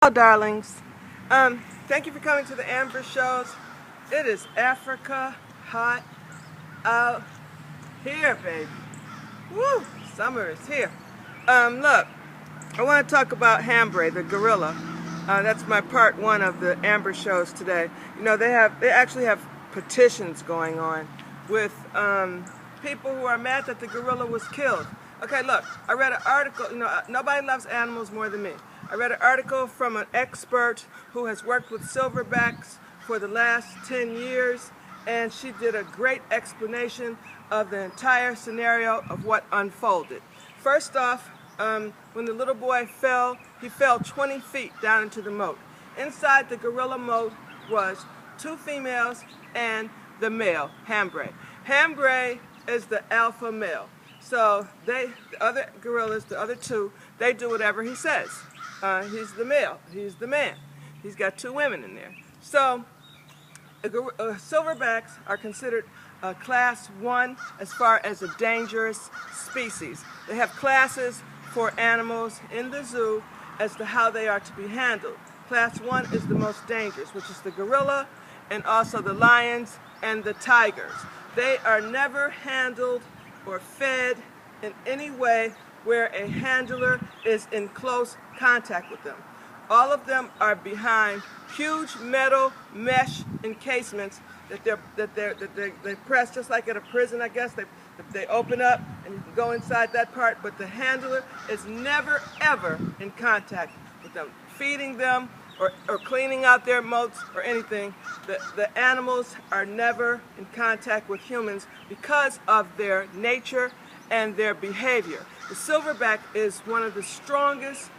Hello, darlings. Thank you for coming to the Amber Shows. It is Africa hot out here, baby. Woo! Summer is here. Look, I want to talk about Hambre, the gorilla. That's my part one of the Amber Shows today. You know, they actually have petitions going on with people who are mad that the gorilla was killed. Okay, look, I read an article. You know, nobody loves animals more than me. I read an article from an expert who has worked with silverbacks for the last 10 years, and she did a great explanation of the entire scenario of what unfolded. First off, when the little boy fell, he fell 20 feet down into the moat. Inside the gorilla moat was 2 females and the male, Hambre. Hambre is the alpha male. So the other gorillas, the other 2, they do whatever he says. He's the male. He's the man. He's got 2 women in there. So silverbacks are considered class 1 as far as a dangerous species. They have classes for animals in the zoo as to how they are to be handled. Class 1 is the most dangerous, which is the gorilla and also the lions and the tigers. They are never handled or fed in any way where a handler is in close contact with them. All of them are behind huge metal mesh encasements that they press just like at a prison, I guess. They open up and you can go inside that part, but the handler is never ever in contact with them, feeding them or cleaning out their moats or anything. The animals are never in contact with humans because of their nature and their behavior. The silverback is one of the strongest,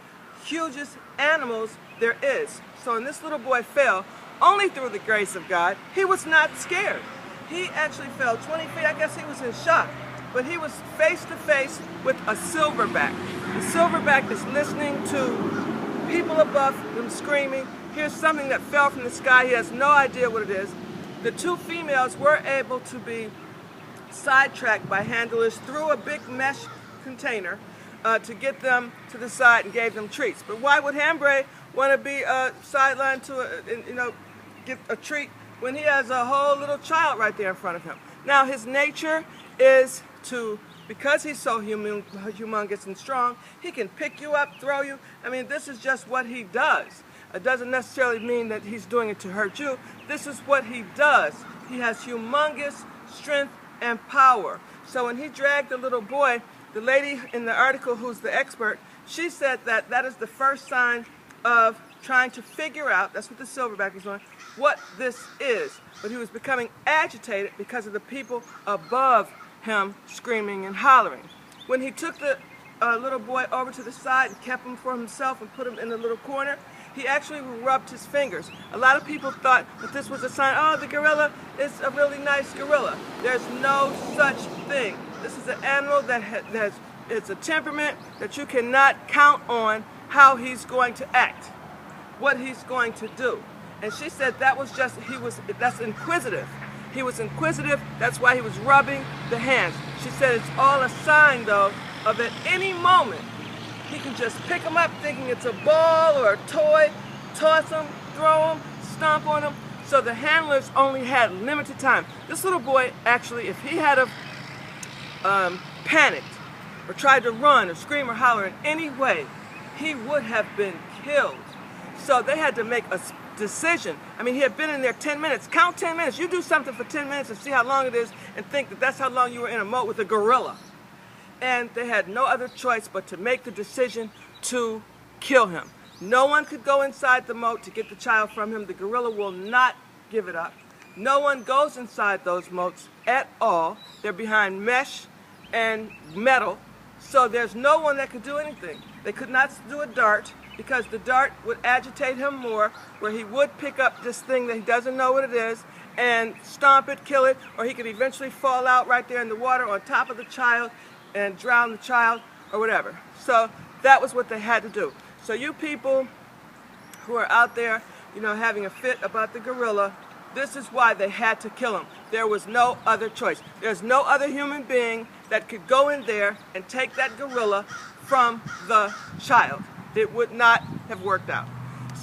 hugest animals there is. So when this little boy fell, only through the grace of God, he was not scared. He actually fell 20 feet. I guess he was in shock. But he was face to face with a silverback. The silverback is listening to people above him screaming. Here's something that fell from the sky. He has no idea what it is. The 2 females were able to be sidetracked by handlers through a big mesh container to get them to the side and gave them treats. But why would Hambre want to be sidelined to get a treat when he has a whole little child right there in front of him? Now his nature is to, because he's so humongous and strong, he can pick you up, throw you. I mean, this is just what he does. It doesn't necessarily mean that he's doing it to hurt you. This is what he does. He has humongous strength and power. So when he dragged the little boy, the lady in the article who's the expert, she said that that is the first sign of trying to figure out, that's what the silverback was doing, what this is. But he was becoming agitated because of the people above him screaming and hollering. When he took the little boy over to the side and kept him for himself and put him in the little corner, he actually rubbed his fingers. A lot of people thought that this was a sign, oh, the gorilla is a really nice gorilla. There's no such thing. This is an animal that it's a temperament that you cannot count on how he's going to act, what he's going to do. And she said that was just, that's inquisitive. He was inquisitive, that's why he was rubbing the hands. She said it's all a sign, though, of at any moment, he can just pick him up thinking it's a ball or a toy, toss him, throw him, stomp on him. So the handlers only had limited time. This little boy, actually, if he had panicked or tried to run or scream or holler in any way, he would have been killed. So they had to make a decision. I mean, he had been in there 10 minutes. Count 10 minutes. You do something for 10 minutes and see how long it is and think that that's how long you were in a moat with a gorilla. And they had no other choice but to make the decision to kill him. No one could go inside the moat to get the child from him. The gorilla will not give it up. No one goes inside those moats at all. They're behind mesh and metal, so there's no one that could do anything. They could not do a dart because the dart would agitate him more, where he would pick up this thing that he doesn't know what it is and stomp it, kill it, or he could eventually fall out right there in the water on top of the child and drown the child or whatever. So that was what they had to do. So you people who are out there, having a fit about the gorilla, this is why they had to kill him. There was no other choice. There's no other human being that could go in there and take that gorilla from the child. It would not have worked out.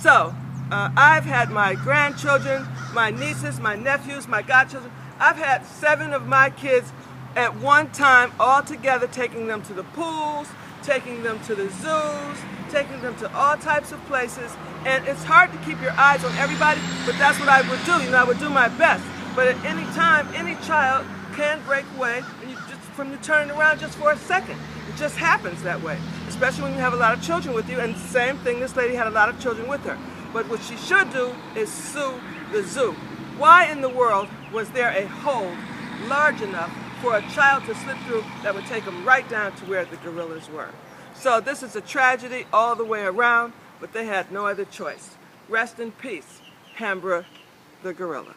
So, I've had my grandchildren, my nieces, my nephews, my godchildren. I've had 7 of my kids at one time all together, taking them to the pools, taking them to the zoos, taking them to all types of places. And it's hard to keep your eyes on everybody, but that's what I would do. You know, I would do my best. But at any time, any child can break away, and from you turning around just for a second. It just happens that way, especially when you have a lot of children with you. And the same thing, this lady had a lot of children with her. But what she should do is sue the zoo. Why in the world was there a hole large enough for a child to slip through that would take them right down to where the gorillas were? So this is a tragedy all the way around, but they had no other choice. Rest in peace, Hambra the gorilla.